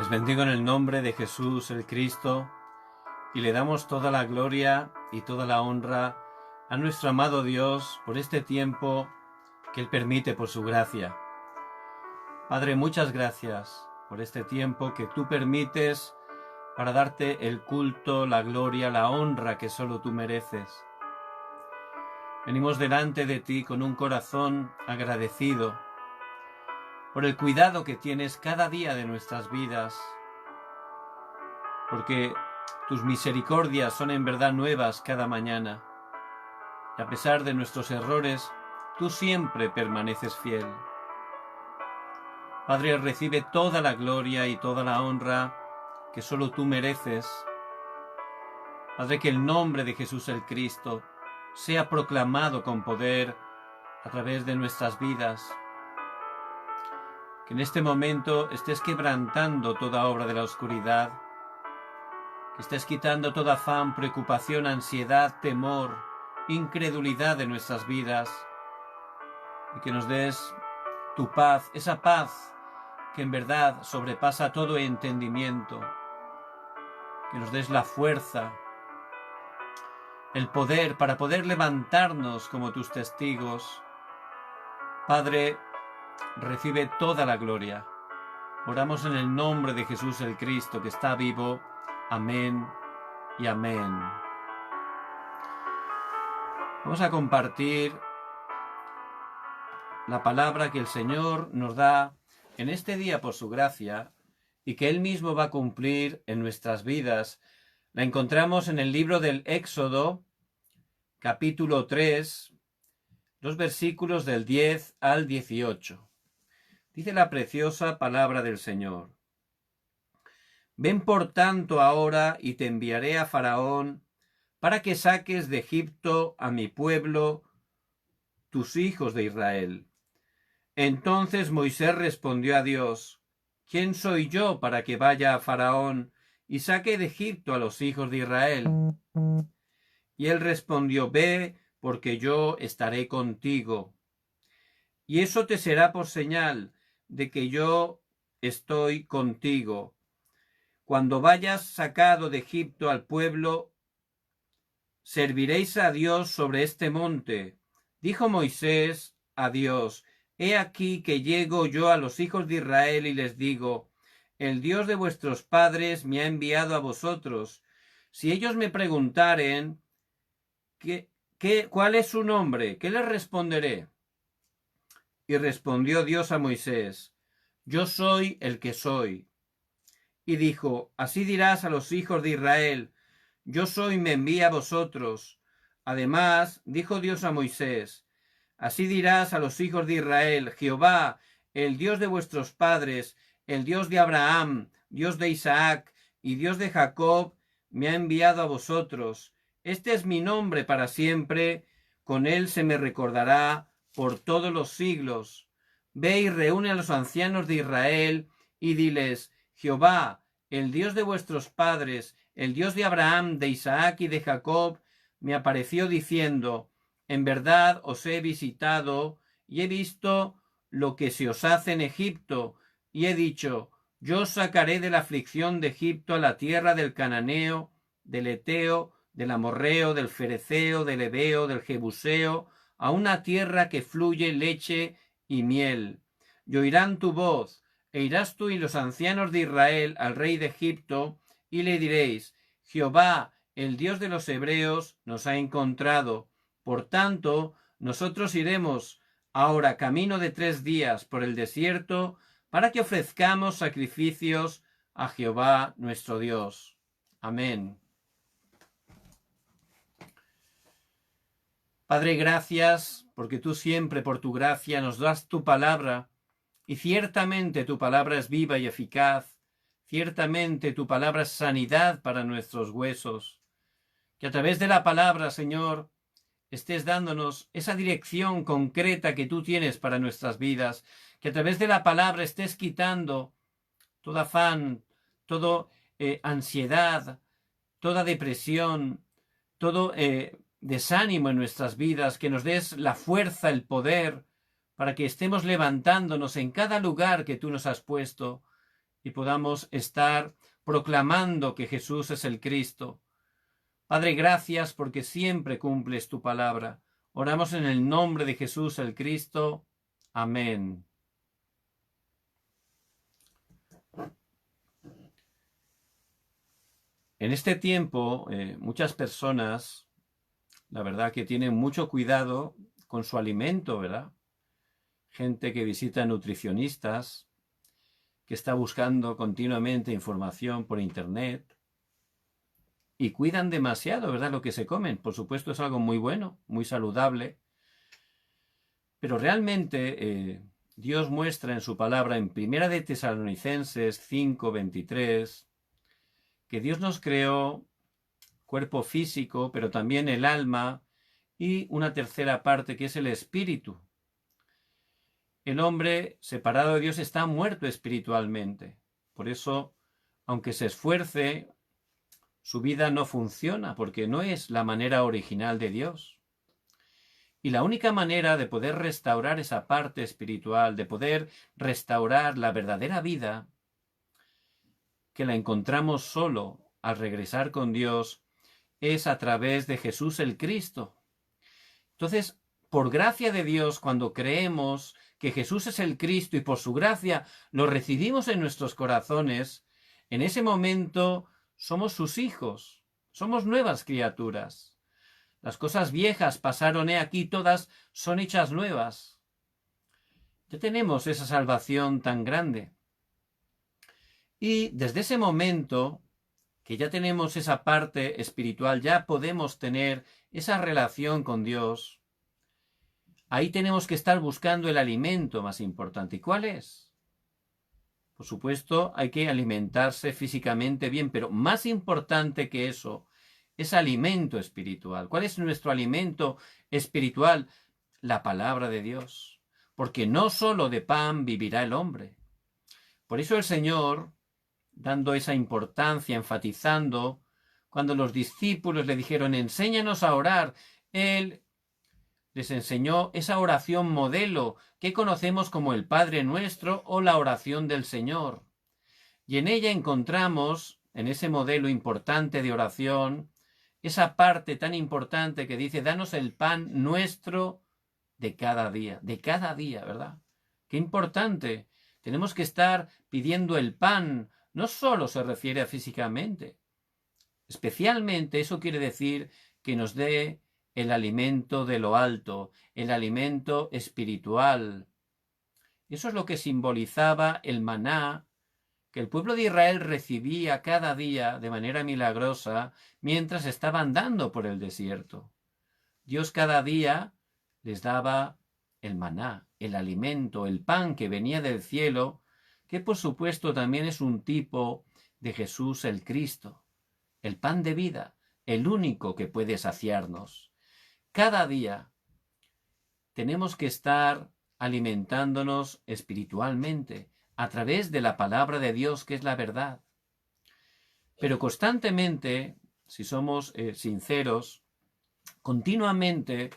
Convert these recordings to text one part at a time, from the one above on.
Les bendigo en el nombre de Jesús el Cristo y le damos toda la gloria y toda la honra a nuestro amado Dios por este tiempo que Él permite por su gracia. Padre, muchas gracias por este tiempo que tú permites para darte el culto, la gloria, la honra que solo tú mereces. Venimos delante de ti con un corazón agradecido por el cuidado que tienes cada día de nuestras vidas, porque tus misericordias son en verdad nuevas cada mañana, y a pesar de nuestros errores, tú siempre permaneces fiel. Padre, recibe toda la gloria y toda la honra que solo tú mereces. Padre, que el nombre de Jesús el Cristo sea proclamado con poder a través de nuestras vidas. Que en este momento estés quebrantando toda obra de la oscuridad, que estés quitando toda afán, preocupación, ansiedad, temor, incredulidad de nuestras vidas, y que nos des tu paz, esa paz que en verdad sobrepasa todo entendimiento, que nos des la fuerza, el poder para poder levantarnos como tus testigos. Padre, recibe toda la gloria. Oramos en el nombre de Jesús el Cristo, que está vivo. Amén y amén. Vamos a compartir la palabra que el Señor nos da en este día por su gracia y que Él mismo va a cumplir en nuestras vidas. La encontramos en el libro del Éxodo, capítulo 3, los versículos del 10 al 18. Dice la preciosa palabra del Señor. Ven por tanto ahora y te enviaré a Faraón para que saques de Egipto a mi pueblo, tus hijos de Israel. Entonces Moisés respondió a Dios, ¿quién soy yo para que vaya a Faraón y saque de Egipto a los hijos de Israel? Y él respondió, ve, porque yo estaré contigo. Y eso te será por señal de que yo estoy contigo. Cuando vayas sacado de Egipto al pueblo, serviréis a Dios sobre este monte. Dijo Moisés a Dios, he aquí que llego yo a los hijos de Israel y les digo, el Dios de vuestros padres me ha enviado a vosotros. Si ellos me preguntaren, ¿cuál es su nombre? ¿Qué les responderé? Y respondió Dios a Moisés, yo soy el que soy. Y dijo, así dirás a los hijos de Israel, yo soy, me envía a vosotros. Además, dijo Dios a Moisés, así dirás a los hijos de Israel, Jehová, el Dios de vuestros padres, el Dios de Abraham, Dios de Isaac y Dios de Jacob, me ha enviado a vosotros. Este es mi nombre para siempre, con él se me recordará por todos los siglos. Ve y reúne a los ancianos de Israel y diles, Jehová, el Dios de vuestros padres, el Dios de Abraham, de Isaac y de Jacob, me apareció diciendo, en verdad os he visitado y he visto lo que se os hace en Egipto, y he dicho, yo os sacaré de la aflicción de Egipto a la tierra del Cananeo, del Eteo, del Amorreo, del Fereceo, del Ebeo, del Jebuseo, a una tierra que fluye leche y miel. Y oirán tu voz, e irás tú y los ancianos de Israel al rey de Egipto, y le diréis, Jehová, el Dios de los hebreos, nos ha encontrado. Por tanto, nosotros iremos ahora camino de 3 días por el desierto, para que ofrezcamos sacrificios a Jehová nuestro Dios. Amén. Padre, gracias, porque tú siempre por tu gracia nos das tu palabra, y ciertamente tu palabra es viva y eficaz, ciertamente tu palabra es sanidad para nuestros huesos. Que a través de la palabra, Señor, estés dándonos esa dirección concreta que tú tienes para nuestras vidas, que a través de la palabra estés quitando todo afán, toda ansiedad, toda depresión, todo desánimo en nuestras vidas, que nos des la fuerza, el poder, para que estemos levantándonos en cada lugar que tú nos has puesto, y podamos estar proclamando que Jesús es el Cristo. Padre, gracias porque siempre cumples tu palabra. Oramos en el nombre de Jesús el Cristo. Amén. En este tiempo, muchas personas, la verdad que tienen mucho cuidado con su alimento, ¿verdad? Gente que visita nutricionistas, que está buscando continuamente información por internet y cuidan demasiado, ¿verdad? Lo que se comen. Por supuesto es algo muy bueno, muy saludable, pero realmente Dios muestra en su palabra en Primera de Tesalonicenses 5:23 que Dios nos creó cuerpo físico, pero también el alma y una tercera parte que es el espíritu. El hombre separado de Dios está muerto espiritualmente. Por eso, aunque se esfuerce, su vida no funciona porque no es la manera original de Dios. Y la única manera de poder restaurar esa parte espiritual, de poder restaurar la verdadera vida, que la encontramos solo al regresar con Dios, es a través de Jesús el Cristo. Entonces, por gracia de Dios, cuando creemos que Jesús es el Cristo y por su gracia lo recibimos en nuestros corazones, en ese momento somos sus hijos, somos nuevas criaturas. Las cosas viejas pasaron, he aquí, todas son hechas nuevas. Ya tenemos esa salvación tan grande. Y desde ese momento, que ya tenemos esa parte espiritual, ya podemos tener esa relación con Dios. Ahí tenemos que estar buscando el alimento más importante. ¿Y cuál es? Por supuesto, hay que alimentarse físicamente bien, pero más importante que eso es alimento espiritual. ¿Cuál es nuestro alimento espiritual? La palabra de Dios. Porque no solo de pan vivirá el hombre. Por eso el Señor, dando esa importancia, enfatizando, cuando los discípulos le dijeron, enséñanos a orar, Él les enseñó esa oración modelo que conocemos como el Padre Nuestro o la oración del Señor. Y en ella encontramos, en ese modelo importante de oración, esa parte tan importante que dice, danos el pan nuestro de cada día, ¿verdad? Qué importante. Tenemos que estar pidiendo el pan. No solo se refiere a físicamente. Especialmente eso quiere decir que nos dé el alimento de lo alto, el alimento espiritual. Eso es lo que simbolizaba el maná que el pueblo de Israel recibía cada día de manera milagrosa mientras estaba andando por el desierto. Dios cada día les daba el maná, el alimento, el pan que venía del cielo, que por supuesto también es un tipo de Jesús el Cristo, el pan de vida, el único que puede saciarnos. Cada día tenemos que estar alimentándonos espiritualmente a través de la palabra de Dios, que es la verdad. Pero constantemente, si somos sinceros, continuamente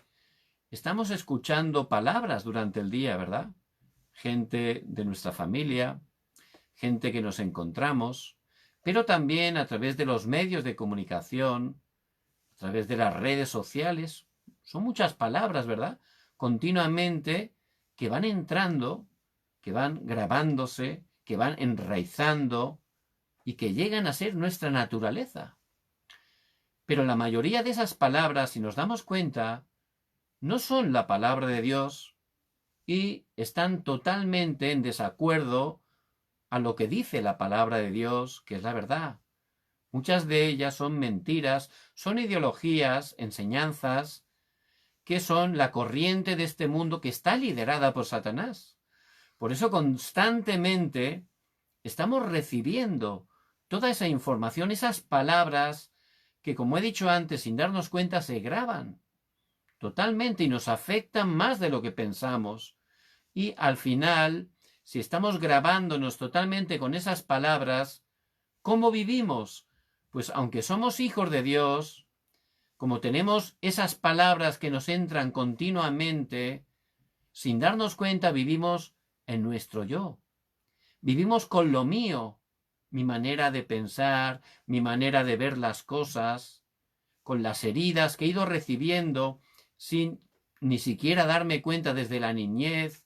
estamos escuchando palabras durante el día, ¿verdad? Gente de nuestra familia, gente que nos encontramos, pero también a través de los medios de comunicación, a través de las redes sociales. Son muchas palabras, ¿verdad? Continuamente que van entrando, que van grabándose, que van enraizando y que llegan a ser nuestra naturaleza. Pero la mayoría de esas palabras, si nos damos cuenta, no son la palabra de Dios y están totalmente en desacuerdo a lo que dice la palabra de Dios, que es la verdad. Muchas de ellas son mentiras, son ideologías, enseñanzas, que son la corriente de este mundo que está liderada por Satanás. Por eso constantemente estamos recibiendo toda esa información, esas palabras que, como he dicho antes, sin darnos cuenta, se graban totalmente y nos afectan más de lo que pensamos. Y al final, si estamos grabándonos totalmente con esas palabras, ¿cómo vivimos? Pues aunque somos hijos de Dios, como tenemos esas palabras que nos entran continuamente, sin darnos cuenta vivimos en nuestro yo. vivimos con lo mío, mi manera de pensar, mi manera de ver las cosas, con las heridas que he ido recibiendo sin ni siquiera darme cuenta desde la niñez.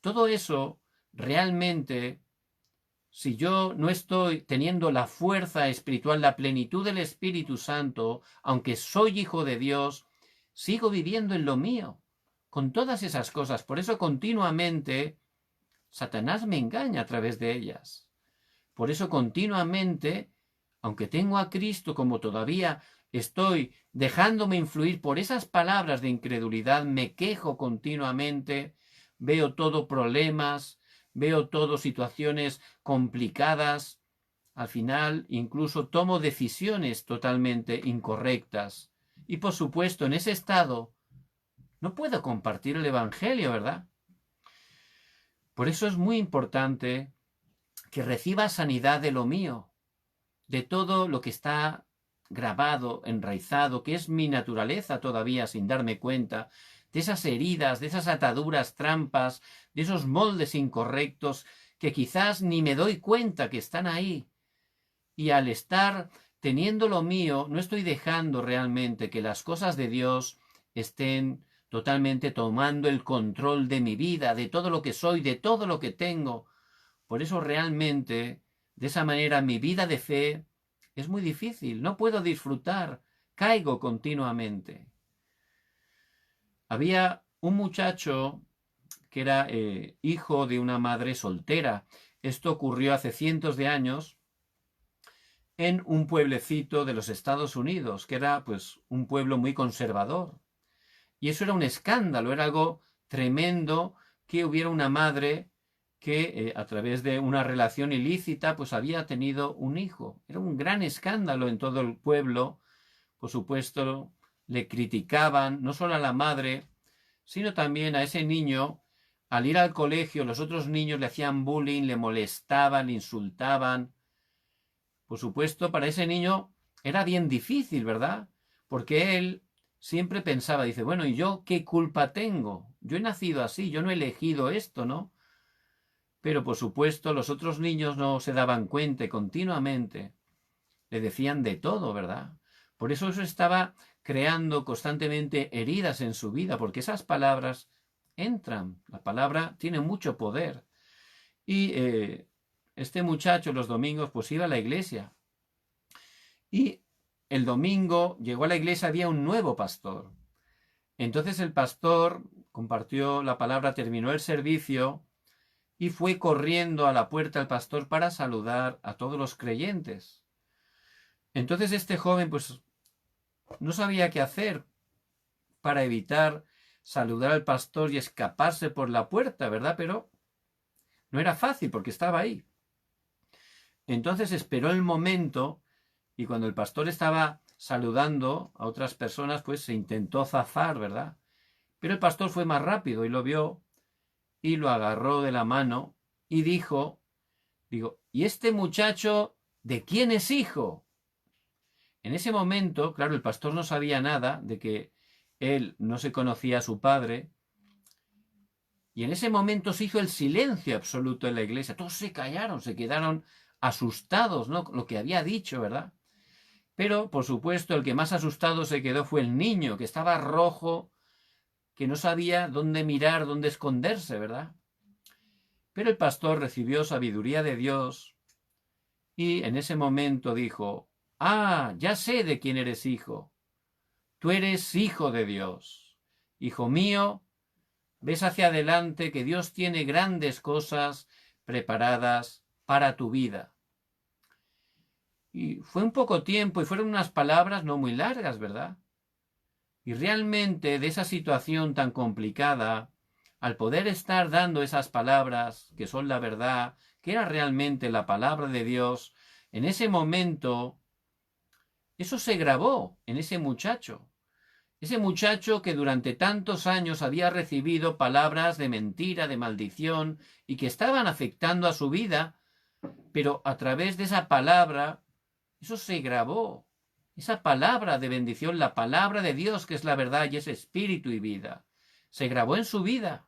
Todo eso realmente, si yo no estoy teniendo la fuerza espiritual, la plenitud del Espíritu Santo, aunque soy hijo de Dios, sigo viviendo en lo mío, con todas esas cosas. Por eso continuamente Satanás me engaña a través de ellas. Por eso continuamente, aunque tengo a Cristo, como todavía estoy dejándome influir por esas palabras de incredulidad, me quejo continuamente, veo todo problemas, veo todo situaciones complicadas, al final incluso tomo decisiones totalmente incorrectas. Y por supuesto, en ese estado no puedo compartir el Evangelio, ¿verdad? Por eso es muy importante que reciba sanidad de lo mío, de todo lo que está grabado, enraizado, que es mi naturaleza todavía sin darme cuenta, de esas heridas, de esas ataduras, trampas, de esos moldes incorrectos que quizás ni me doy cuenta que están ahí. Y al estar teniendo lo mío, no estoy dejando realmente que las cosas de Dios estén totalmente tomando el control de mi vida, de todo lo que soy, de todo lo que tengo. Por eso realmente, de esa manera, mi vida de fe es muy difícil, no puedo disfrutar, caigo continuamente. Había un muchacho que era hijo de una madre soltera. Esto ocurrió hace cientos de años en un pueblecito de los Estados Unidos, que era pues un pueblo muy conservador. Y eso era un escándalo, era algo tremendo que hubiera una madre que a través de una relación ilícita pues había tenido un hijo. Era un gran escándalo en todo el pueblo. Por supuesto, le criticaban no solo a la madre, sino también a ese niño. Al ir al colegio, los otros niños le hacían bullying, le molestaban, le insultaban. Por supuesto, para ese niño era bien difícil, ¿verdad? Porque él siempre pensaba, dice, bueno, ¿y yo qué culpa tengo? Yo he nacido así, yo no he elegido esto, ¿no? Pero por supuesto los otros niños no se daban cuenta y continuamente le decían de todo, ¿verdad? Por eso estaba creando constantemente heridas en su vida, porque esas palabras entran, la palabra tiene mucho poder. Y este muchacho los domingos pues iba a la iglesia. Y el domingo llegó a la iglesia, había un nuevo pastor. Entonces el pastor compartió la palabra, terminó el servicio y fue corriendo a la puerta el pastor para saludar a todos los creyentes. Entonces este joven pues no sabía qué hacer para evitar saludar al pastor y escaparse por la puerta, ¿verdad? Pero no era fácil porque estaba ahí. Entonces esperó el momento y cuando el pastor estaba saludando a otras personas, pues se intentó zafar, ¿verdad? Pero el pastor fue más rápido y lo vio y lo agarró de la mano y dijo, ¿y este muchacho de quién es hijo? En ese momento, claro, el pastor no sabía nada de que él no se conocía a su padre. Y en ese momento se hizo el silencio absoluto en la iglesia. Todos se callaron, se quedaron asustados, ¿no? Lo que había dicho, ¿verdad? Pero, por supuesto, el que más asustado se quedó fue el niño, que estaba rojo, que no sabía dónde mirar, dónde esconderse, ¿verdad? Pero el pastor recibió sabiduría de Dios y en ese momento dijo, ah, ya sé de quién eres hijo. Tú eres hijo de Dios. Hijo mío, ves hacia adelante que Dios tiene grandes cosas preparadas para tu vida. Y fue un poco tiempo y fueron unas palabras no muy largas, ¿verdad? Y realmente de esa situación tan complicada, al poder estar dando esas palabras que son la verdad, que era realmente la palabra de Dios, en ese momento, eso se grabó en ese muchacho. Ese muchacho que durante tantos años había recibido palabras de mentira, de maldición, y que estaban afectando a su vida, pero a través de esa palabra, eso se grabó. Esa palabra de bendición, la palabra de Dios, que es la verdad y es espíritu y vida, se grabó en su vida.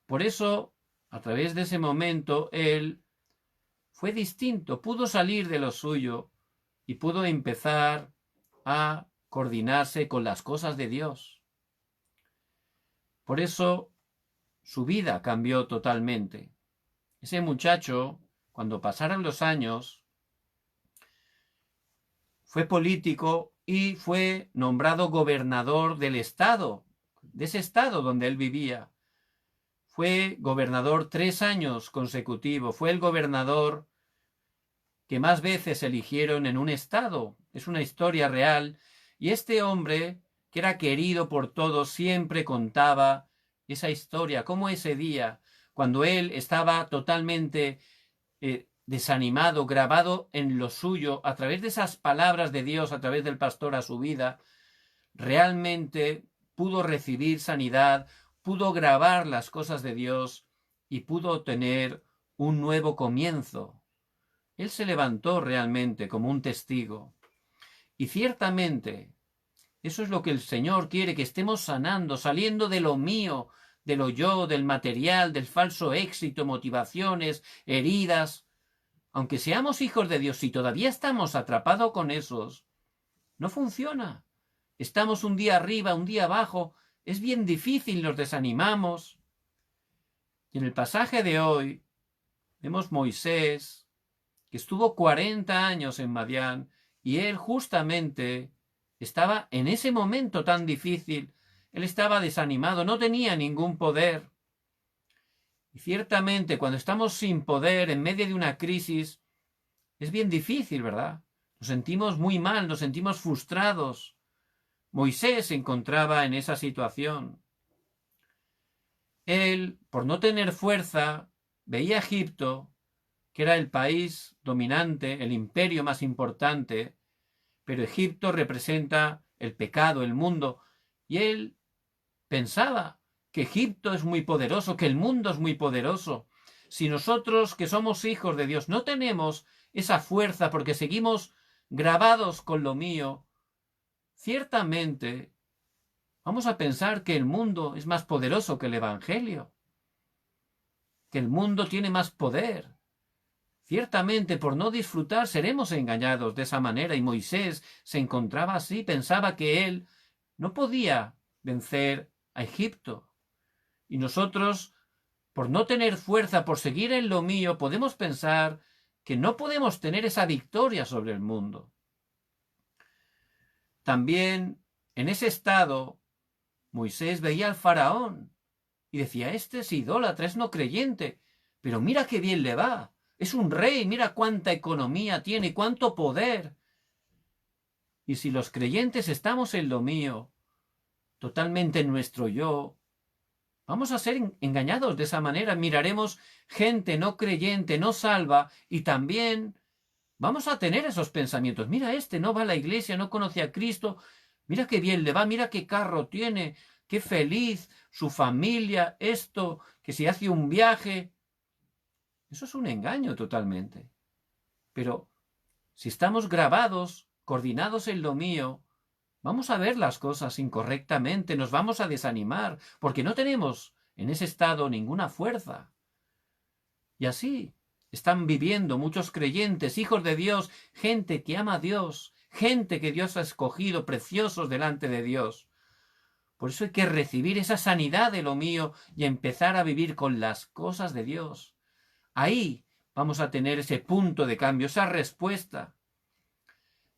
Por eso a través de ese momento, él fue distinto, pudo salir de lo suyo y pudo empezar a coordinarse con las cosas de Dios. Por eso su vida cambió totalmente. Ese muchacho, cuando pasaron los años, fue político y fue nombrado gobernador del estado, de ese estado donde él vivía. Fue gobernador 3 años consecutivos. Fue el gobernador que más veces eligieron en un estado. Es una historia real. Y este hombre, que era querido por todos, siempre contaba esa historia, cómo ese día, cuando él estaba totalmente desanimado, grabado en lo suyo, a través de esas palabras de Dios, a través del pastor a su vida, realmente pudo recibir sanidad, pudo grabar las cosas de Dios y pudo tener un nuevo comienzo. Él se levantó realmente como un testigo. Y ciertamente, eso es lo que el Señor quiere, que estemos sanando, saliendo de lo mío, de lo yo, del material, del falso éxito, motivaciones, heridas. Aunque seamos hijos de Dios, si todavía estamos atrapados con esos, no funciona. Estamos un día arriba, un día abajo, es bien difícil, nos desanimamos. Y en el pasaje de hoy vemos Moisés, que estuvo 40 años en Madián, y él justamente estaba en ese momento tan difícil. Él estaba desanimado, no tenía ningún poder. Y ciertamente cuando estamos sin poder, en medio de una crisis, es bien difícil, ¿verdad? Nos sentimos muy mal, nos sentimos frustrados. Moisés se encontraba en esa situación. Él, por no tener fuerza, veía a Egipto, que era el país dominante, el imperio más importante, pero Egipto representa el pecado, el mundo, y él pensaba que Egipto es muy poderoso, que el mundo es muy poderoso. Si nosotros, que somos hijos de Dios, no tenemos esa fuerza porque seguimos grabados con lo mío, ciertamente vamos a pensar que el mundo es más poderoso que el Evangelio, que el mundo tiene más poder. Ciertamente, por no disfrutar, seremos engañados de esa manera, y Moisés se encontraba así, pensaba que él no podía vencer a Egipto. Y nosotros, por no tener fuerza, por seguir en lo mío, podemos pensar que no podemos tener esa victoria sobre el mundo. También, en ese estado, Moisés veía al faraón y decía, este es idólatra, es no creyente, pero mira qué bien le va. Es un rey, mira cuánta economía tiene, cuánto poder. Y si los creyentes estamos en lo mío, totalmente en nuestro yo, vamos a ser engañados de esa manera. Miraremos gente no creyente, no salva, y también vamos a tener esos pensamientos. Mira, este no va a la iglesia, no conoce a Cristo. Mira qué bien le va, mira qué carro tiene, qué feliz, su familia, esto, que si hace un viaje. Eso es un engaño totalmente. Pero si estamos grabados, coordinados en lo mío, vamos a ver las cosas incorrectamente, nos vamos a desanimar, porque no tenemos en ese estado ninguna fuerza. Y así están viviendo muchos creyentes, hijos de Dios, gente que ama a Dios, gente que Dios ha escogido, preciosos delante de Dios. Por eso hay que recibir esa sanidad de lo mío y empezar a vivir con las cosas de Dios. Ahí vamos a tener ese punto de cambio, esa respuesta.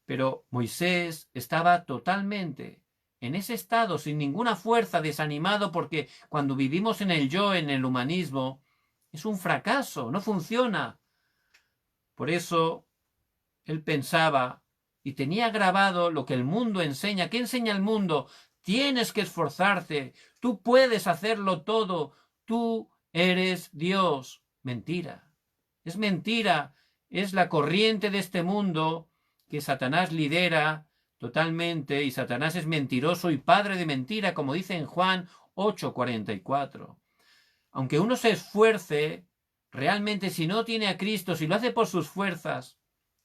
Pero Moisés estaba totalmente en ese estado, sin ninguna fuerza, desanimado, porque cuando vivimos en el yo, en el humanismo, es un fracaso, no funciona. Por eso él pensaba y tenía grabado lo que el mundo enseña. ¿Qué enseña el mundo? Tienes que esforzarte, tú puedes hacerlo todo, tú eres Dios. Mentira. Es mentira. Es la corriente de este mundo que Satanás lidera totalmente, y Satanás es mentiroso y padre de mentira, como dice en Juan 8:44. Aunque uno se esfuerce, realmente si no tiene a Cristo, si lo hace por sus fuerzas,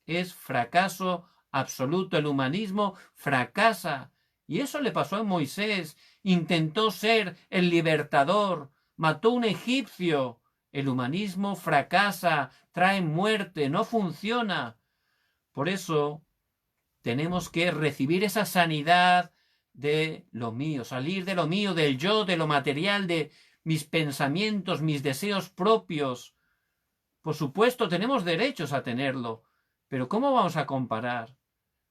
es fracaso absoluto. El humanismo fracasa. Y eso le pasó a Moisés. Intentó ser el libertador, mató a un egipcio El humanismo fracasa, trae muerte, no funciona. Por eso tenemos que recibir esa sanidad de lo mío, salir de lo mío, del yo, de lo material, de mis pensamientos, mis deseos propios. Por supuesto, tenemos derechos a tenerlo, pero ¿cómo vamos a comparar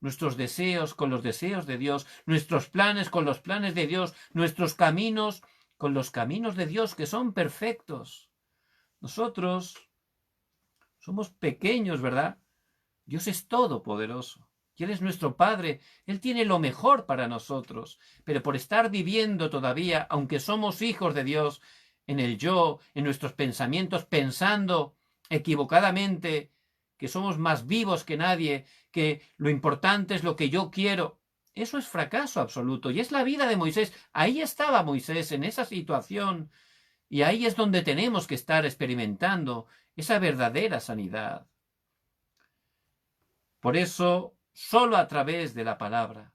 nuestros deseos con los deseos de Dios, nuestros planes con los planes de Dios, nuestros caminos con los caminos de Dios, que son perfectos? Nosotros somos pequeños, ¿verdad? Dios es todopoderoso. Y Él es nuestro Padre. Él tiene lo mejor para nosotros. Pero por estar viviendo todavía, aunque somos hijos de Dios, en el yo, en nuestros pensamientos, pensando equivocadamente que somos más vivos que nadie, que lo importante es lo que yo quiero, eso es fracaso absoluto. Y es la vida de Moisés. Ahí estaba Moisés, en esa situación. Y ahí es donde tenemos que estar experimentando esa verdadera sanidad. Por eso, solo a través de la palabra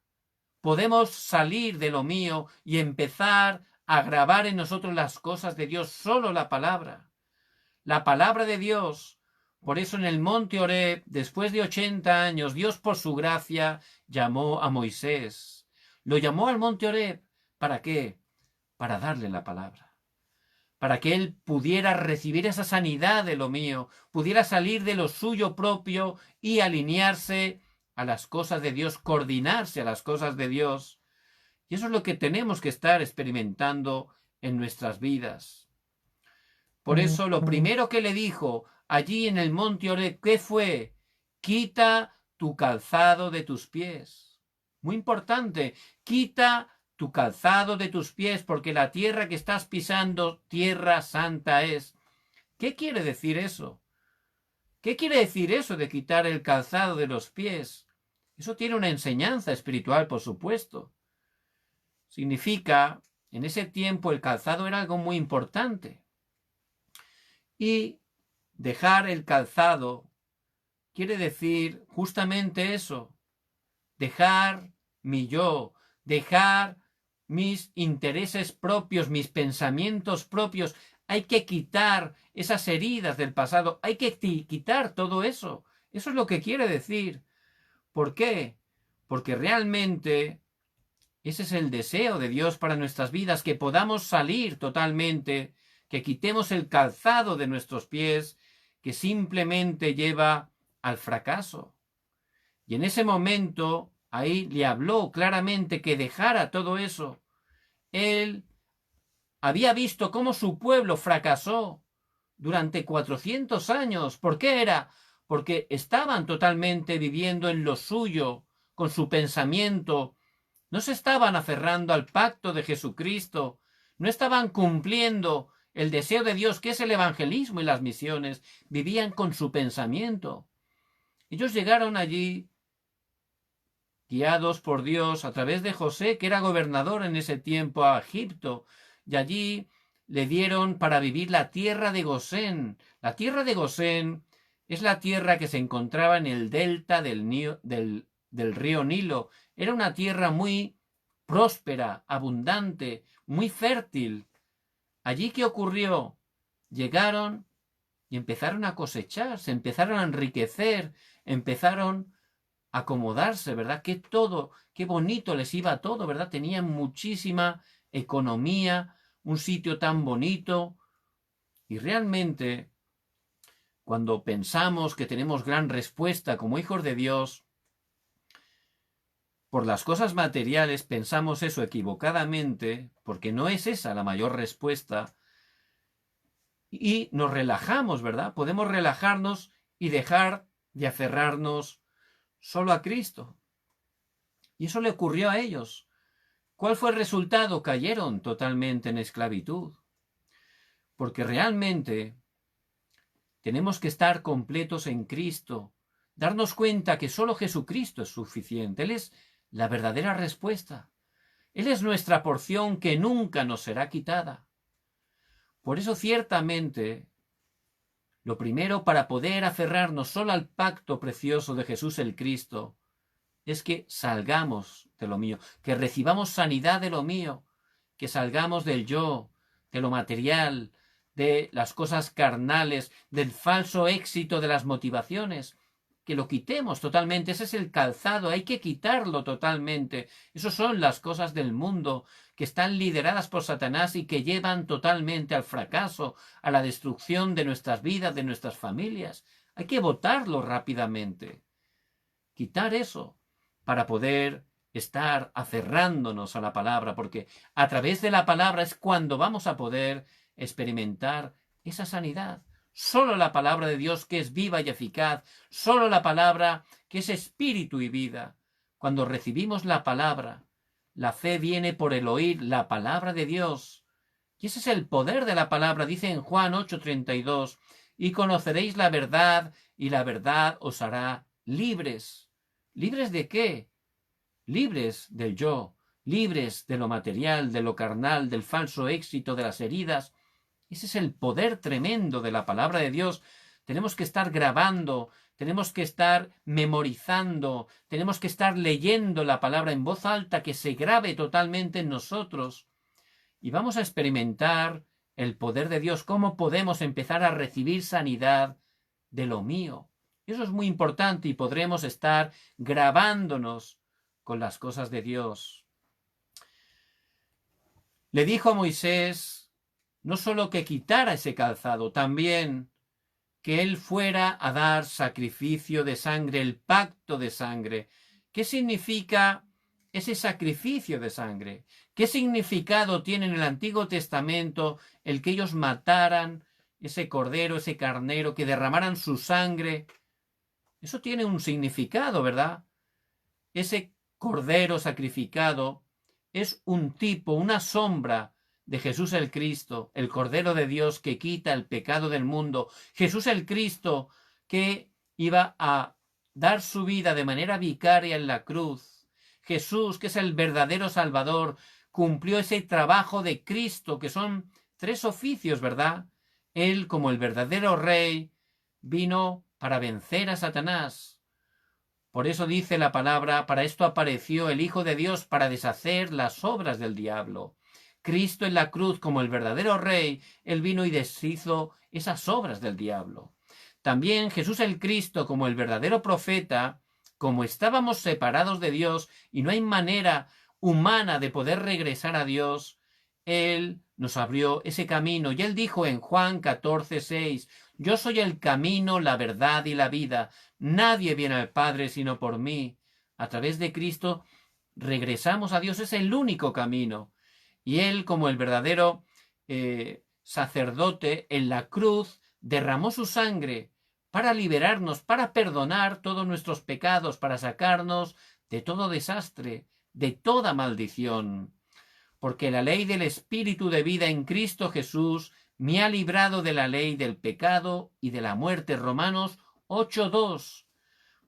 podemos salir de lo mío y empezar a grabar en nosotros las cosas de Dios. Solo la palabra de Dios. Por eso en el monte Horeb, después de 80 años, Dios por su gracia llamó a Moisés. Lo llamó al monte Horeb. ¿Para qué? Para darle la palabra. Para que él pudiera recibir esa sanidad de lo mío, pudiera salir de lo suyo propio y alinearse a las cosas de Dios, coordinarse a las cosas de Dios. Y eso es lo que tenemos que estar experimentando en nuestras vidas. Por eso lo primero que le dijo allí en el monte Horeb, ¿qué fue? Quita tu calzado de tus pies. Muy importante, quita tu calzado de tus pies, porque la tierra que estás pisando, tierra santa es. ¿Qué quiere decir eso? ¿Qué quiere decir eso de quitar el calzado de los pies? Eso tiene una enseñanza espiritual, por supuesto. Significa, en ese tiempo el calzado era algo muy importante. Y dejar el calzado quiere decir justamente eso, dejar mi yo, dejar mis intereses propios, mis pensamientos propios. Hay que quitar esas heridas del pasado, hay que quitar todo eso. Eso es lo que quiere decir. ¿Por qué? Porque realmente ese es el deseo de Dios para nuestras vidas, que podamos salir totalmente, que quitemos el calzado de nuestros pies, que simplemente lleva al fracaso. Y en ese momento, ahí le habló claramente que dejara todo eso. Él había visto cómo su pueblo fracasó durante 400 años. ¿Por qué era? Porque estaban totalmente viviendo en lo suyo, con su pensamiento. No se estaban aferrando al pacto de Jesucristo. No estaban cumpliendo el deseo de Dios, que es el evangelismo y las misiones. Vivían con su pensamiento. Ellos llegaron allí guiados por Dios a través de José, que era gobernador en ese tiempo, a Egipto, y allí le dieron para vivir la tierra de Gosén. La tierra de Gosén es la tierra que se encontraba en el delta del río Nilo. Era una tierra muy próspera, abundante, muy fértil. Allí, ¿qué ocurrió? Llegaron y empezaron a cosechar, se empezaron a enriquecer, empezaron a acomodarse, ¿verdad? Que todo, qué bonito les iba todo, ¿verdad? Tenían muchísima economía, un sitio tan bonito. Y realmente, cuando pensamos que tenemos gran respuesta como hijos de Dios, por las cosas materiales pensamos eso equivocadamente, porque no es esa la mayor respuesta, y nos relajamos, ¿verdad? Podemos relajarnos y dejar de aferrarnos solo a Cristo. Y eso le ocurrió a ellos. ¿Cuál fue el resultado? Cayeron totalmente en esclavitud. Porque realmente tenemos que estar completos en Cristo, darnos cuenta que solo Jesucristo es suficiente. Él es la verdadera respuesta. Él es nuestra porción que nunca nos será quitada. Por eso ciertamente, lo primero para poder aferrarnos solo al pacto precioso de Jesús el Cristo es que salgamos de lo mío, que recibamos sanidad de lo mío, que salgamos del yo, de lo material, de las cosas carnales, del falso éxito de las motivaciones, que lo quitemos totalmente. Ese es el calzado, hay que quitarlo totalmente. Esas son las cosas del mundo que están lideradas por Satanás y que llevan totalmente al fracaso, a la destrucción de nuestras vidas, de nuestras familias. Hay que botarlo rápidamente. Quitar eso para poder estar aferrándonos a la palabra, porque a través de la palabra es cuando vamos a poder experimentar esa sanidad. Solo la palabra de Dios, que es viva y eficaz, solo la palabra que es espíritu y vida. Cuando recibimos la palabra, la fe viene por el oír la palabra de Dios. Y ese es el poder de la palabra, dice en Juan 8:32, y conoceréis la verdad, y la verdad os hará libres. ¿Libres de qué? Libres del yo, libres de lo material, de lo carnal, del falso éxito, de las heridas. Ese es el poder tremendo de la palabra de Dios. Tenemos que estar grabando, tenemos que estar memorizando, tenemos que estar leyendo la palabra en voz alta, que se grabe totalmente en nosotros. Y vamos a experimentar el poder de Dios, cómo podemos empezar a recibir sanidad de lo mío. Eso es muy importante y podremos estar grabándonos con las cosas de Dios. Le dijo a Moisés no solo que quitara ese calzado, también que él fuera a dar sacrificio de sangre, el pacto de sangre. ¿Qué significa ese sacrificio de sangre? ¿Qué significado tiene en el Antiguo Testamento el que ellos mataran ese cordero, ese carnero, que derramaran su sangre? Eso tiene un significado, ¿verdad? Ese cordero sacrificado es un tipo, una sombra de Jesús el Cristo, el Cordero de Dios que quita el pecado del mundo. Jesús el Cristo que iba a dar su vida de manera vicaria en la cruz. Jesús, que es el verdadero Salvador, cumplió ese trabajo de Cristo, que son 3 oficios, ¿verdad? Él, como el verdadero Rey, vino para vencer a Satanás. Por eso dice la palabra, para esto apareció el Hijo de Dios, para deshacer las obras del diablo. Cristo en la cruz, como el verdadero Rey, él vino y deshizo esas obras del diablo. También Jesús el Cristo, como el verdadero profeta, como estábamos separados de Dios y no hay manera humana de poder regresar a Dios, él nos abrió ese camino. Y él dijo en Juan 14:6, yo soy el camino, la verdad y la vida. Nadie viene al Padre sino por mí. A través de Cristo regresamos a Dios. Es el único camino. Y él, como el verdadero sacerdote, en la cruz derramó su sangre para liberarnos, para perdonar todos nuestros pecados, para sacarnos de todo desastre, de toda maldición. Porque la ley del Espíritu de vida en Cristo Jesús me ha librado de la ley del pecado y de la muerte. Romanos 8:2.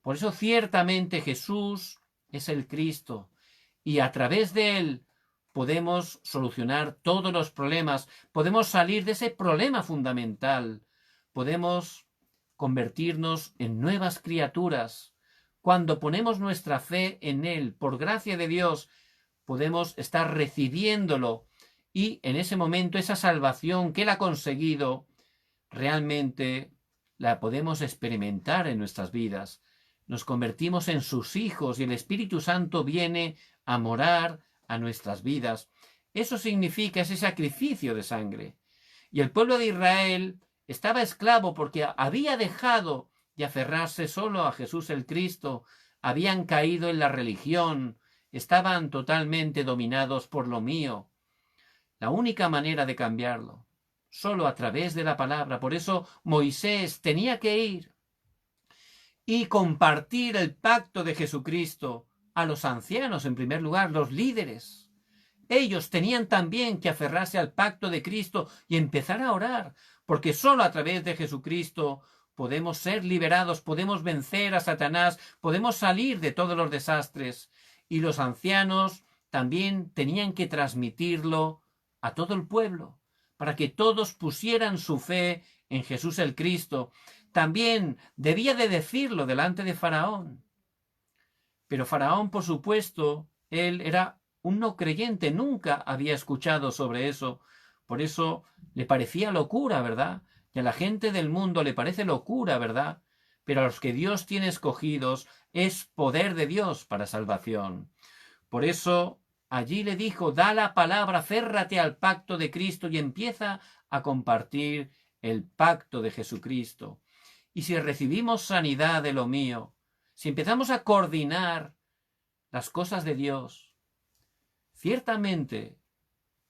Por eso ciertamente Jesús es el Cristo y a través de él podemos solucionar todos los problemas, podemos salir de ese problema fundamental, podemos convertirnos en nuevas criaturas. Cuando ponemos nuestra fe en él, por gracia de Dios, podemos estar recibiéndolo y en ese momento esa salvación que él ha conseguido realmente la podemos experimentar en nuestras vidas. Nos convertimos en sus hijos y el Espíritu Santo viene a morar a nuestras vidas. Eso significa ese sacrificio de sangre. Y el pueblo de Israel estaba esclavo porque había dejado de aferrarse solo a Jesús el Cristo, habían caído en la religión, estaban totalmente dominados por lo mío. La única manera de cambiarlo, solo a través de la palabra. Por eso Moisés tenía que ir y compartir el pacto de Jesucristo a los ancianos, en primer lugar, los líderes. Ellos tenían también que aferrarse al pacto de Cristo y empezar a orar, porque solo a través de Jesucristo podemos ser liberados, podemos vencer a Satanás, podemos salir de todos los desastres. Y los ancianos también tenían que transmitirlo a todo el pueblo, para que todos pusieran su fe en Jesús el Cristo. También debía de decirlo delante de Faraón. Pero Faraón, por supuesto, él era un no creyente, nunca había escuchado sobre eso. Por eso le parecía locura, ¿verdad? Y a la gente del mundo le parece locura, ¿verdad? Pero a los que Dios tiene escogidos es poder de Dios para salvación. Por eso allí le dijo, da la palabra, férrate al pacto de Cristo y empieza a compartir el pacto de Jesucristo. Y si recibimos sanidad de lo mío, si empezamos a coordinar las cosas de Dios, ciertamente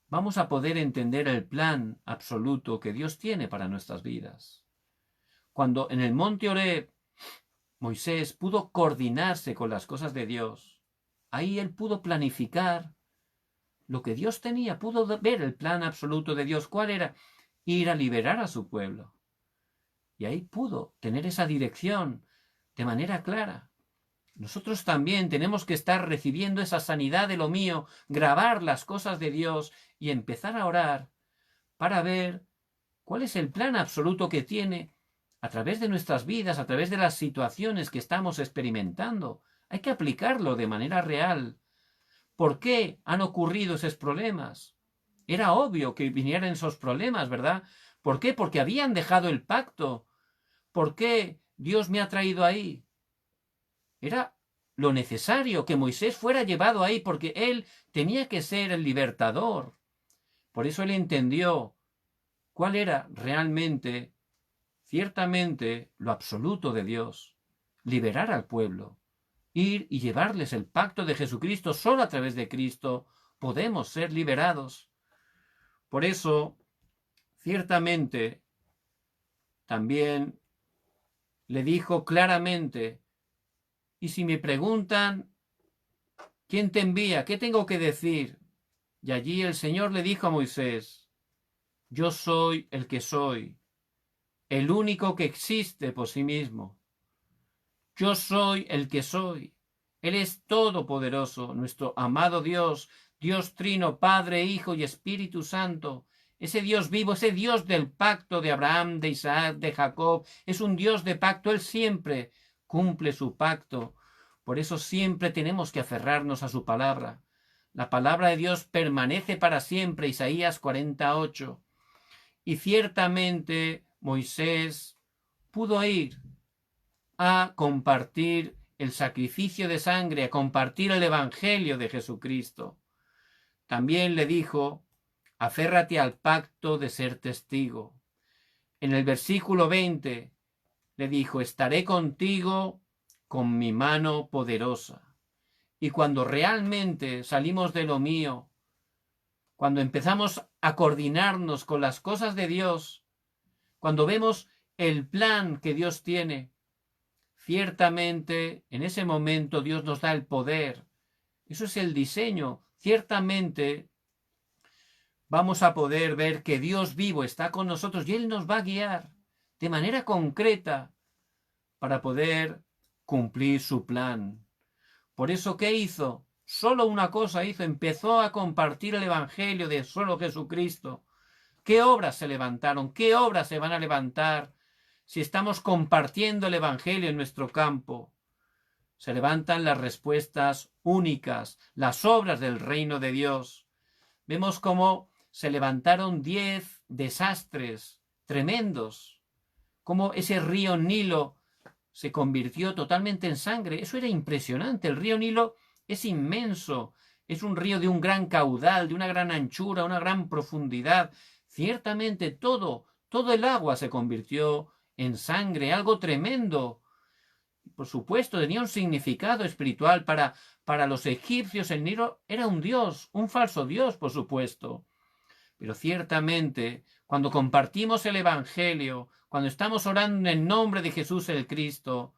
vamos a poder entender el plan absoluto que Dios tiene para nuestras vidas. Cuando en el monte Oreb Moisés pudo coordinarse con las cosas de Dios, ahí él pudo planificar lo que Dios tenía, pudo ver el plan absoluto de Dios. ¿Cuál era? Ir a liberar a su pueblo. Y ahí pudo tener esa dirección de manera clara. Nosotros también tenemos que estar recibiendo esa sanidad de lo mío, grabar las cosas de Dios y empezar a orar para ver cuál es el plan absoluto que tiene a través de nuestras vidas, a través de las situaciones que estamos experimentando. Hay que aplicarlo de manera real. ¿Por qué han ocurrido esos problemas? Era obvio que vinieran esos problemas, ¿verdad? ¿Por qué? Porque habían dejado el pacto. ¿Por qué Dios me ha traído ahí? Era lo necesario que Moisés fuera llevado ahí porque él tenía que ser el libertador. Por eso él entendió cuál era realmente, ciertamente, lo absoluto de Dios. Liberar al pueblo. Ir y llevarles el pacto de Jesucristo. Solo a través de Cristo podemos ser liberados. Por eso, ciertamente, también le dijo claramente, y si me preguntan, ¿quién te envía? ¿Qué tengo que decir? Y allí el Señor le dijo a Moisés, yo soy el que soy, el único que existe por sí mismo. Yo soy el que soy. Él es todopoderoso, nuestro amado Dios, Dios Trino, Padre, Hijo y Espíritu Santo. Ese Dios vivo, ese Dios del pacto de Abraham, de Isaac, de Jacob, es un Dios de pacto. Él siempre cumple su pacto. Por eso siempre tenemos que aferrarnos a su palabra. La palabra de Dios permanece para siempre, Isaías 48. Y ciertamente Moisés pudo ir a compartir el sacrificio de sangre, a compartir el evangelio de Jesucristo. También le dijo, aférrate al pacto de ser testigo. En el versículo 20 le dijo, estaré contigo con mi mano poderosa. Y cuando realmente salimos de lo mío, cuando empezamos a coordinarnos con las cosas de Dios, cuando vemos el plan que Dios tiene, ciertamente en ese momento Dios nos da el poder. Eso es el diseño. Ciertamente vamos a poder ver que Dios vivo está con nosotros y Él nos va a guiar de manera concreta para poder cumplir su plan. Por eso, ¿qué hizo? Solo una cosa hizo, empezó a compartir el evangelio de solo Jesucristo. ¿Qué obras se levantaron? ¿Qué obras se van a levantar si estamos compartiendo el evangelio en nuestro campo? Se levantan las respuestas únicas, las obras del reino de Dios. Vemos cómo se levantaron 10 desastres tremendos, cómo ese río Nilo se convirtió totalmente en sangre. Eso era impresionante. El río Nilo es inmenso, es un río de un gran caudal, de una gran anchura, una gran profundidad. Ciertamente todo el agua se convirtió en sangre, algo tremendo. Por supuesto, tenía un significado espiritual para los egipcios. El Nilo era un dios, un falso dios, por supuesto. Pero ciertamente, cuando compartimos el evangelio, cuando estamos orando en el nombre de Jesús el Cristo,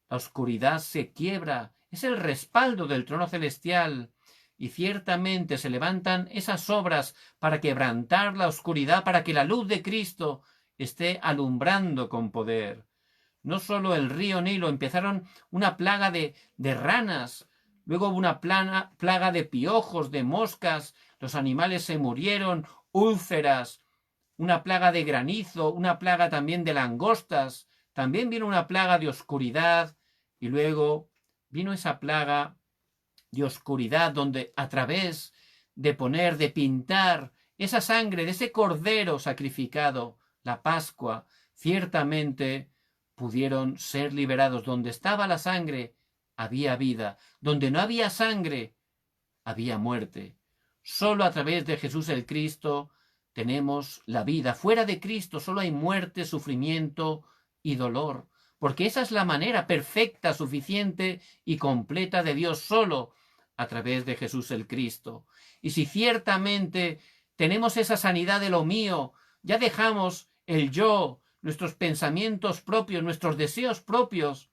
la oscuridad se quiebra. Es el respaldo del trono celestial. Y ciertamente se levantan esas obras para quebrantar la oscuridad, para que la luz de Cristo esté alumbrando con poder. No solo el río Nilo, empezaron una plaga de ranas, luego hubo una plaga de piojos, de moscas, los animales se murieron, úlceras, una plaga de granizo, una plaga también de langostas, también vino una plaga de oscuridad y luego vino esa plaga de oscuridad donde a través de pintar esa sangre de ese cordero sacrificado, la Pascua, ciertamente pudieron ser liberados. Donde estaba la sangre, había vida. Donde no había sangre, había muerte. Solo a través de Jesús el Cristo tenemos la vida. Fuera de Cristo solo hay muerte, sufrimiento y dolor. Porque esa es la manera perfecta, suficiente y completa de Dios, solo a través de Jesús el Cristo. Y si ciertamente tenemos esa sanidad de lo mío, ya dejamos el yo, nuestros pensamientos propios, nuestros deseos propios,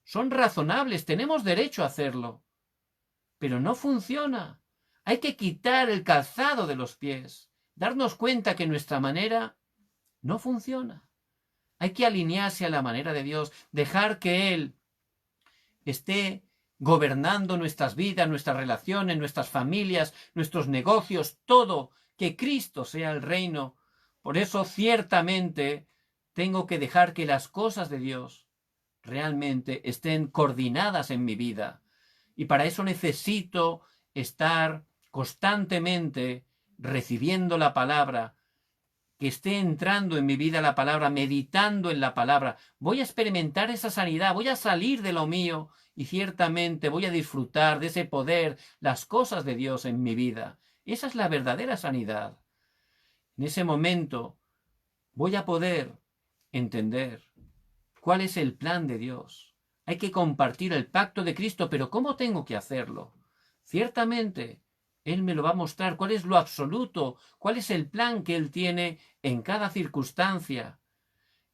son razonables, tenemos derecho a hacerlo. Pero no funciona. Hay que quitar el calzado de los pies, darnos cuenta que nuestra manera no funciona. Hay que alinearse a la manera de Dios, dejar que Él esté gobernando nuestras vidas, nuestras relaciones, nuestras familias, nuestros negocios, todo, que Cristo sea el reino. Por eso ciertamente tengo que dejar que las cosas de Dios realmente estén coordinadas en mi vida. Y para eso necesito estar constantemente recibiendo la palabra, que esté entrando en mi vida la palabra, meditando en la palabra. Voy a experimentar esa sanidad, voy a salir de lo mío y ciertamente voy a disfrutar de ese poder, las cosas de Dios en mi vida. Esa es la verdadera sanidad. En ese momento voy a poder entender cuál es el plan de Dios. Hay que compartir el pacto de Cristo, pero ¿cómo tengo que hacerlo? Ciertamente, Él me lo va a mostrar, cuál es lo absoluto, cuál es el plan que Él tiene en cada circunstancia.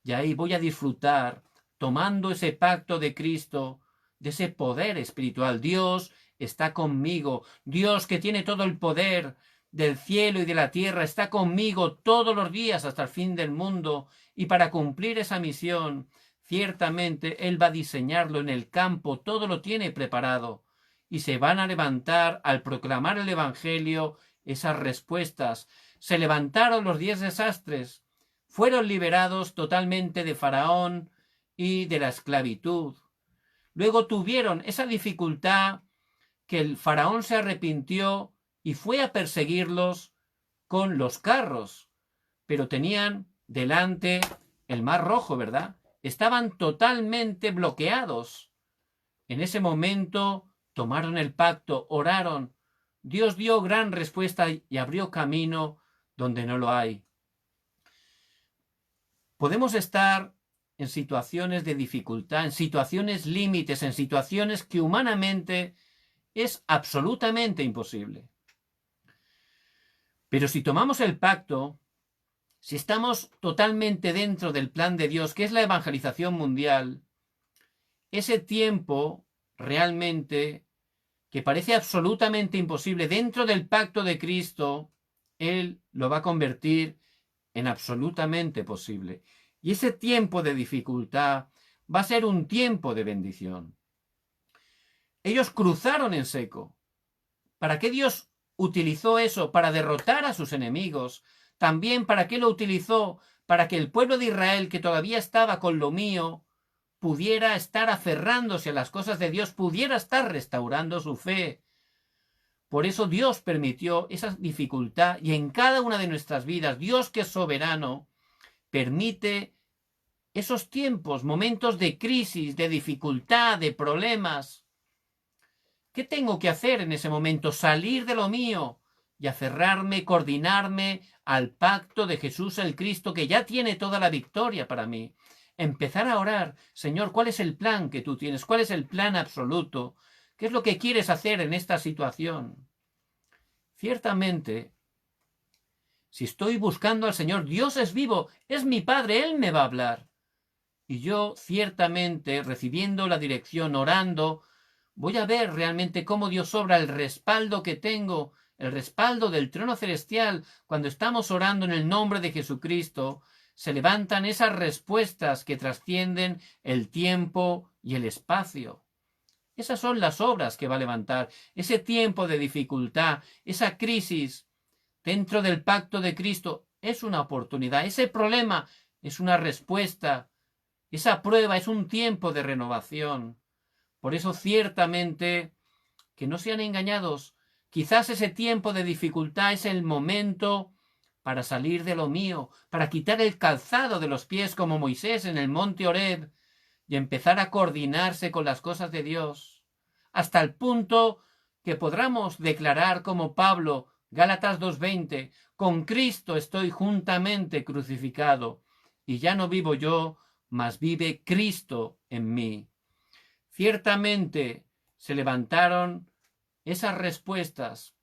Y ahí voy a disfrutar, tomando ese pacto de Cristo, de ese poder espiritual. Dios está conmigo. Dios, que tiene todo el poder del cielo y de la tierra, está conmigo todos los días hasta el fin del mundo. Y para cumplir esa misión, ciertamente Él va a diseñarlo en el campo, todo lo tiene preparado. Y se van a levantar al proclamar el Evangelio esas respuestas. Se levantaron los 10 desastres. Fueron liberados totalmente de Faraón y de la esclavitud. Luego tuvieron esa dificultad que el Faraón se arrepintió y fue a perseguirlos con los carros. Pero tenían delante el Mar Rojo, ¿verdad? Estaban totalmente bloqueados. En ese momento tomaron el pacto, oraron. Dios dio gran respuesta y abrió camino donde no lo hay. Podemos estar en situaciones de dificultad, en situaciones límites, en situaciones que humanamente es absolutamente imposible. Pero si tomamos el pacto, si estamos totalmente dentro del plan de Dios, que es la evangelización mundial, ese tiempo realmente, que parece absolutamente imposible, dentro del pacto de Cristo, Él lo va a convertir en absolutamente posible. Y ese tiempo de dificultad va a ser un tiempo de bendición. Ellos cruzaron en seco. ¿Para qué Dios utilizó eso? Para derrotar a sus enemigos. También para qué lo utilizó, para que el pueblo de Israel, que todavía estaba con lo mío, pudiera estar aferrándose a las cosas de Dios, pudiera estar restaurando su fe. Por eso Dios permitió esa dificultad, y en cada una de nuestras vidas, Dios, que es soberano, permite esos tiempos, momentos de crisis, de dificultad, de problemas. ¿Qué tengo que hacer en ese momento? Salir de lo mío y aferrarme, coordinarme al pacto de Jesús el Cristo, que ya tiene toda la victoria para mí. Empezar a orar: Señor, ¿cuál es el plan que tú tienes? ¿Cuál es el plan absoluto? ¿Qué es lo que quieres hacer en esta situación? Ciertamente, si estoy buscando al Señor, Dios es vivo, es mi Padre, Él me va a hablar. Y yo, ciertamente, recibiendo la dirección, orando, voy a ver realmente cómo Dios obra, el respaldo que tengo, el respaldo del trono celestial. Cuando estamos orando en el nombre de Jesucristo, se levantan esas respuestas que trascienden el tiempo y el espacio. Esas son las obras que va a levantar. Ese tiempo de dificultad, esa crisis dentro del pacto de Cristo, es una oportunidad. Ese problema es una respuesta. Esa prueba es un tiempo de renovación. Por eso, ciertamente, que no sean engañados. Quizás ese tiempo de dificultad es el momento para salir de lo mío, para quitar el calzado de los pies como Moisés en el monte Horeb y empezar a coordinarse con las cosas de Dios, hasta el punto que podamos declarar como Pablo, Gálatas 2:20, con Cristo estoy juntamente crucificado, y ya no vivo yo, mas vive Cristo en mí. Ciertamente se levantaron esas respuestas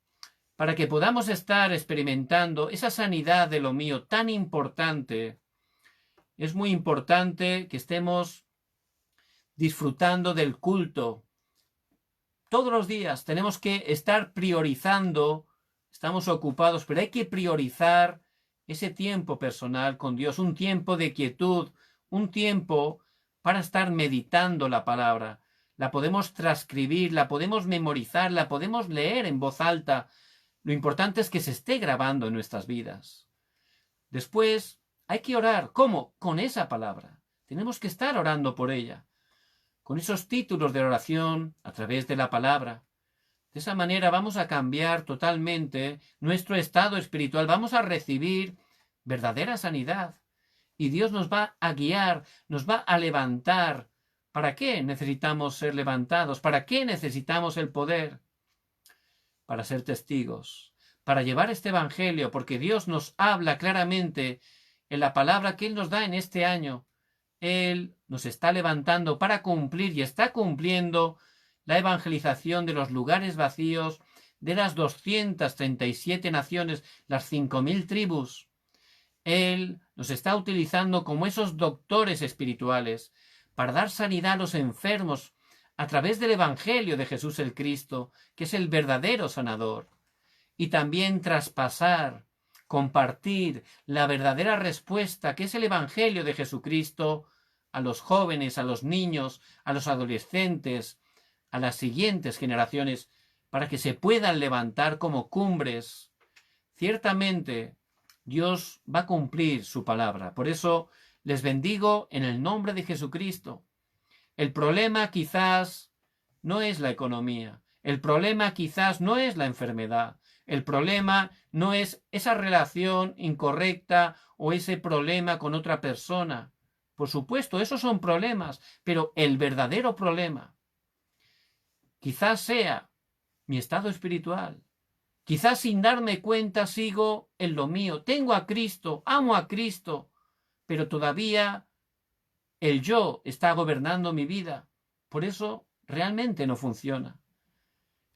para que podamos estar experimentando esa sanidad de lo mío tan importante. Es muy importante que estemos disfrutando del culto. Todos los días tenemos que estar priorizando, estamos ocupados, pero hay que priorizar ese tiempo personal con Dios, un tiempo de quietud, un tiempo para estar meditando la palabra. La podemos transcribir, la podemos memorizar, la podemos leer en voz alta. Lo importante es que se esté grabando en nuestras vidas. Después hay que orar. ¿Cómo? Con esa palabra. Tenemos que estar orando por ella, con esos títulos de oración a través de la palabra. De esa manera vamos a cambiar totalmente nuestro estado espiritual, vamos a recibir verdadera sanidad y Dios nos va a guiar, nos va a levantar. ¿Para qué necesitamos ser levantados? ¿Para qué necesitamos el poder? Para ser testigos, para llevar este evangelio, porque Dios nos habla claramente en la palabra que Él nos da en este año. Él nos está levantando para cumplir y está cumpliendo la evangelización de los lugares vacíos, de las 237 naciones, las 5000 tribus. Él nos está utilizando como esos doctores espirituales para dar sanidad a los enfermos a través del Evangelio de Jesús el Cristo, que es el verdadero sanador. Y también traspasar, compartir la verdadera respuesta, que es el Evangelio de Jesucristo, a los jóvenes, a los niños, a los adolescentes, a las siguientes generaciones, para que se puedan levantar como cumbres. Ciertamente, Dios va a cumplir su palabra. Por eso les bendigo en el nombre de Jesucristo. El problema quizás no es la economía. El problema quizás no es la enfermedad. El problema no es esa relación incorrecta o ese problema con otra persona. Por supuesto, esos son problemas, pero el verdadero problema quizás sea mi estado espiritual. Quizás sin darme cuenta sigo en lo mío. Tengo a Cristo, amo a Cristo, pero todavía el yo está gobernando mi vida. Por eso realmente no funciona.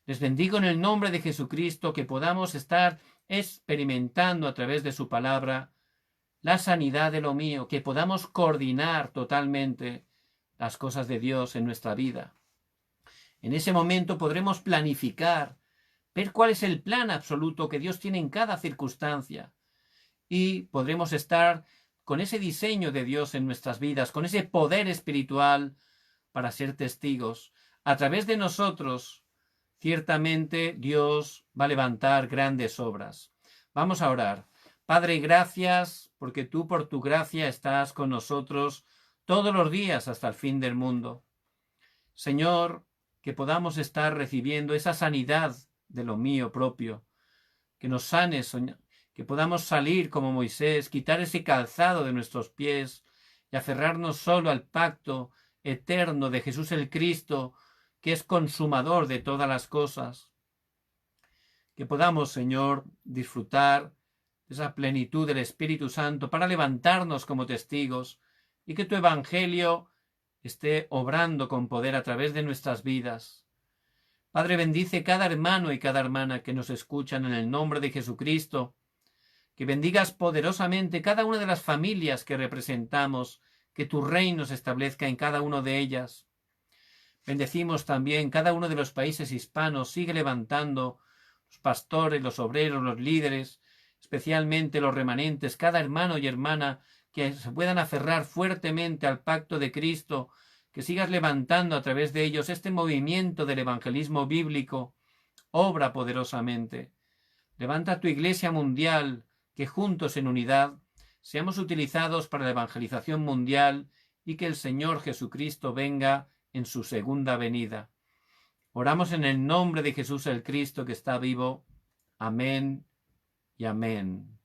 Les bendigo en el nombre de Jesucristo, que podamos estar experimentando a través de su palabra la sanidad de lo mío, que podamos coordinar totalmente las cosas de Dios en nuestra vida. En ese momento podremos planificar, ver cuál es el plan absoluto que Dios tiene en cada circunstancia, y podremos estar con ese diseño de Dios en nuestras vidas, con ese poder espiritual para ser testigos. A través de nosotros, ciertamente Dios va a levantar grandes obras. Vamos a orar. Padre, gracias porque tú por tu gracia estás con nosotros todos los días hasta el fin del mundo. Señor, que podamos estar recibiendo esa sanidad de lo mío propio, que nos sanes, que podamos salir como Moisés, quitar ese calzado de nuestros pies y aferrarnos solo al pacto eterno de Jesús el Cristo, que es consumador de todas las cosas. Que podamos, Señor, disfrutar de esa plenitud del Espíritu Santo para levantarnos como testigos y que tu Evangelio esté obrando con poder a través de nuestras vidas. Padre, bendice cada hermano y cada hermana que nos escuchan en el nombre de Jesucristo. Que bendigas poderosamente cada una de las familias que representamos, que tu reino se establezca en cada una de ellas. Bendecimos también cada uno de los países hispanos, sigue levantando los pastores, los obreros, los líderes, especialmente los remanentes, cada hermano y hermana que se puedan aferrar fuertemente al pacto de Cristo, que sigas levantando a través de ellos este movimiento del evangelismo bíblico. Obra poderosamente. Levanta tu iglesia mundial, que juntos en unidad seamos utilizados para la evangelización mundial y que el Señor Jesucristo venga en su segunda venida. Oramos en el nombre de Jesús el Cristo que está vivo. Amén y amén.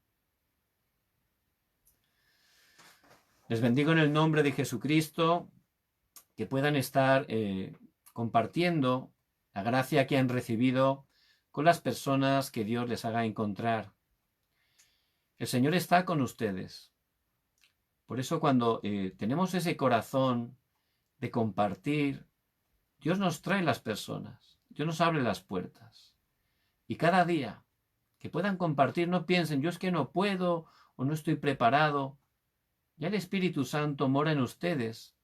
Les bendigo en el nombre de Jesucristo, que puedan estar compartiendo la gracia que han recibido con las personas que Dios les haga encontrar. El Señor está con ustedes. Por eso cuando tenemos ese corazón de compartir, Dios nos trae las personas, Dios nos abre las puertas. Y cada día que puedan compartir, no piensen, yo es que no puedo o no estoy preparado. Ya el Espíritu Santo mora en ustedes.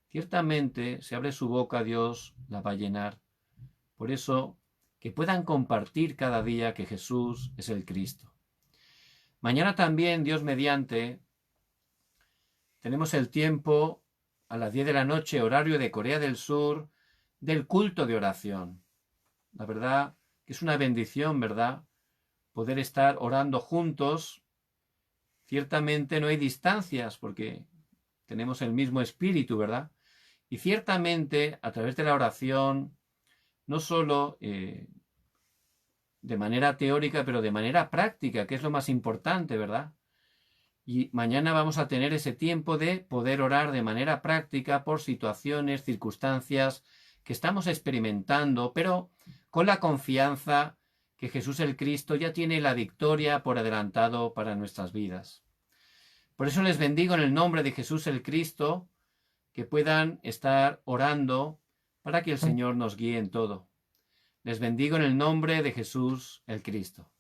Ciertamente, si abre su boca, Dios la va a llenar. Por eso, que puedan compartir cada día que Jesús es el Cristo. Mañana también, Dios mediante, tenemos el tiempo a las 10 de la noche, horario de Corea del Sur, del culto de oración. La verdad que es una bendición, ¿verdad? Poder estar orando juntos. Ciertamente no hay distancias porque tenemos el mismo espíritu, ¿verdad? Y ciertamente a través de la oración, no solo de manera teórica, pero de manera práctica, que es lo más importante, ¿verdad? Y mañana vamos a tener ese tiempo de poder orar de manera práctica por situaciones, circunstancias que estamos experimentando, pero con la confianza que Jesús el Cristo ya tiene la victoria por adelantado para nuestras vidas. Por eso les bendigo en el nombre de Jesús el Cristo, que puedan estar orando para que el Señor nos guíe en todo. Les bendigo en el nombre de Jesús el Cristo.